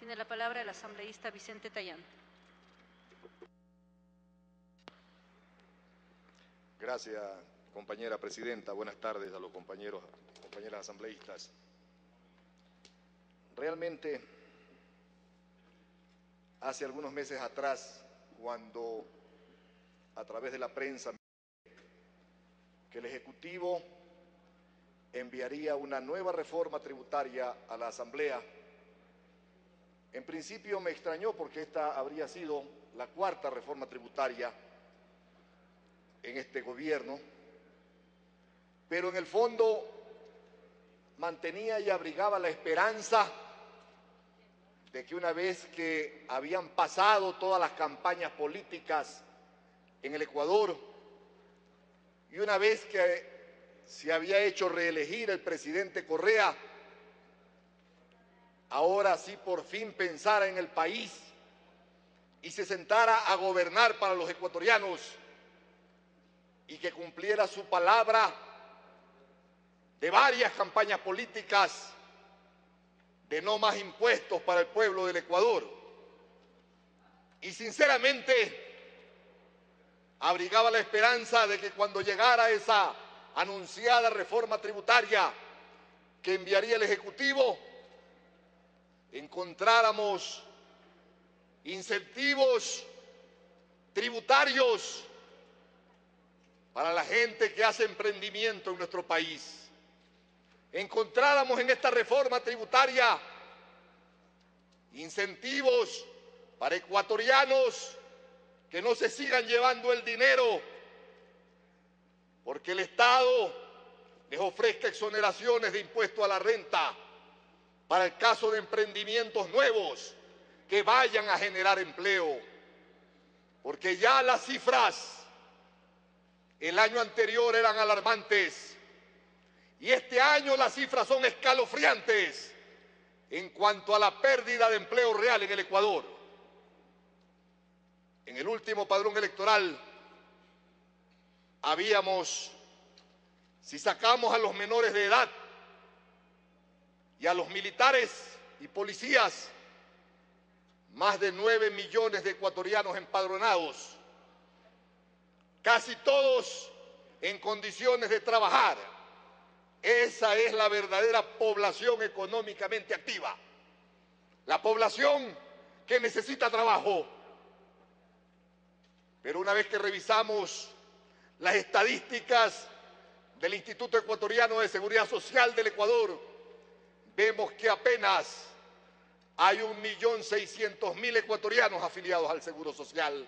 Tiene la palabra el asambleísta Vicente Tayán. Gracias, compañera presidenta. Buenas tardes a los compañeros y compañeras asambleístas. Realmente, hace algunos meses atrás, cuando a través de la prensa que el Ejecutivo enviaría una nueva reforma tributaria a la Asamblea, en principio me extrañó porque esta habría sido la cuarta reforma tributaria en este gobierno, pero en el fondo mantenía y abrigaba la esperanza de que una vez que habían pasado todas las campañas políticas en el Ecuador y una vez que se había hecho reelegir el presidente Correa, ahora sí por fin pensara en el país y se sentara a gobernar para los ecuatorianos y que cumpliera su palabra de varias campañas políticas de no más impuestos para el pueblo del Ecuador. Y sinceramente abrigaba la esperanza de que cuando llegara esa anunciada reforma tributaria que enviaría el Ejecutivo, encontráramos incentivos tributarios para la gente que hace emprendimiento en nuestro país. Encontráramos en esta reforma tributaria incentivos para ecuatorianos que no se sigan llevando el dinero porque el Estado les ofrezca exoneraciones de impuesto a la renta para el caso de emprendimientos nuevos que vayan a generar empleo, porque ya las cifras el año anterior eran alarmantes y este año las cifras son escalofriantes en cuanto a la pérdida de empleo real en el Ecuador. En el último padrón electoral habíamos, si sacamos a los menores de edad y a los militares y policías, más de 9 millones de ecuatorianos empadronados, casi todos en condiciones de trabajar. Esa es la verdadera población económicamente activa, la población que necesita trabajo. Pero una vez que revisamos las estadísticas del Instituto Ecuatoriano de Seguridad Social del Ecuador, vemos que apenas hay 1.600.000 ecuatorianos afiliados al Seguro Social,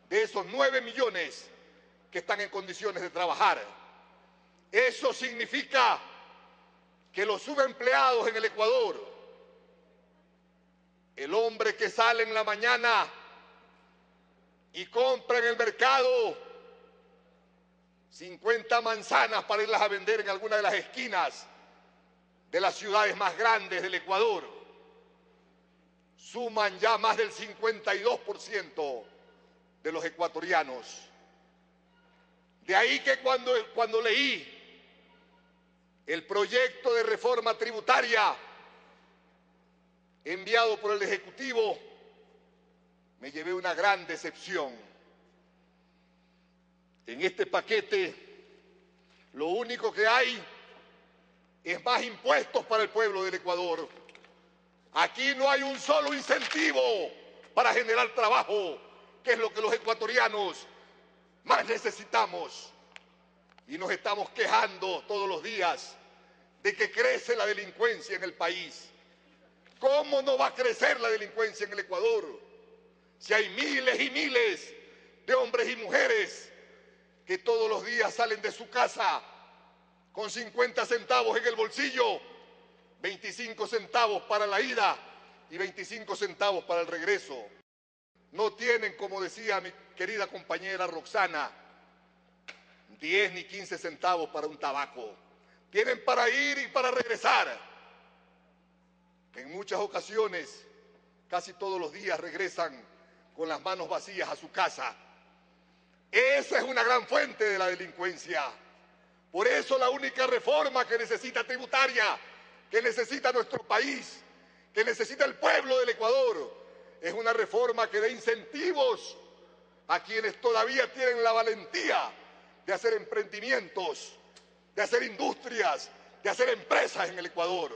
de esos 9 millones que están en condiciones de trabajar. Eso significa que los subempleados en el Ecuador, el hombre que sale en la mañana y compra en el mercado 50 manzanas para irlas a vender en alguna de las esquinas de las ciudades más grandes del Ecuador, suman ya más del 52% de los ecuatorianos. De ahí que cuando leí el proyecto de reforma tributaria enviado por el Ejecutivo, me llevé una gran decepción. En este paquete lo único que hay es más impuestos para el pueblo del Ecuador. Aquí no hay un solo incentivo para generar trabajo, que es lo que los ecuatorianos más necesitamos. Y nos estamos quejando todos los días de que crece la delincuencia en el país. ¿Cómo no va a crecer la delincuencia en el Ecuador si hay miles y miles de hombres y mujeres que todos los días salen de su casa con 50 centavos en el bolsillo, 25 centavos para la ida y 25 centavos para el regreso? No tienen, como decía mi querida compañera Roxana, 10 ni 15 centavos para un tabaco. Tienen para ir y para regresar. En muchas ocasiones, casi todos los días regresan con las manos vacías a su casa. Esa es una gran fuente de la delincuencia. Por eso la única reforma que necesita tributaria, que necesita nuestro país, que necesita el pueblo del Ecuador es una reforma que dé incentivos a quienes todavía tienen la valentía de hacer emprendimientos, de hacer industrias, de hacer empresas en el Ecuador.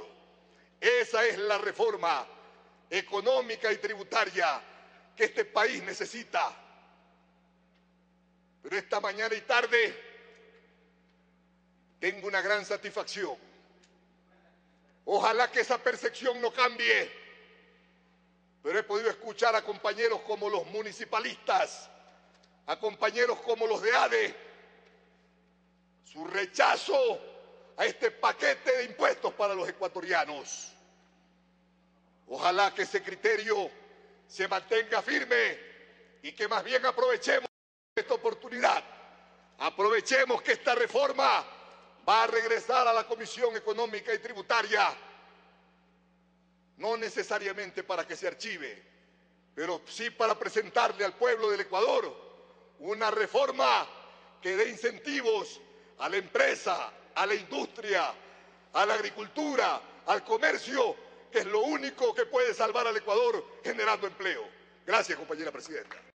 Esa es la reforma económica y tributaria que este país necesita. Pero esta mañana y tarde tengo una gran satisfacción. Ojalá que esa percepción no cambie, pero he podido escuchar a compañeros como los municipalistas, a compañeros como los de ADE, su rechazo a este paquete de impuestos para los ecuatorianos. Ojalá que ese criterio se mantenga firme y que más bien aprovechemos esta oportunidad. Aprovechemos que esta reforma va a regresar a la Comisión Económica y Tributaria, no necesariamente para que se archive, pero sí para presentarle al pueblo del Ecuador una reforma que dé incentivos a la empresa, a la industria, a la agricultura, al comercio, que es lo único que puede salvar al Ecuador generando empleo. Gracias, compañera presidenta.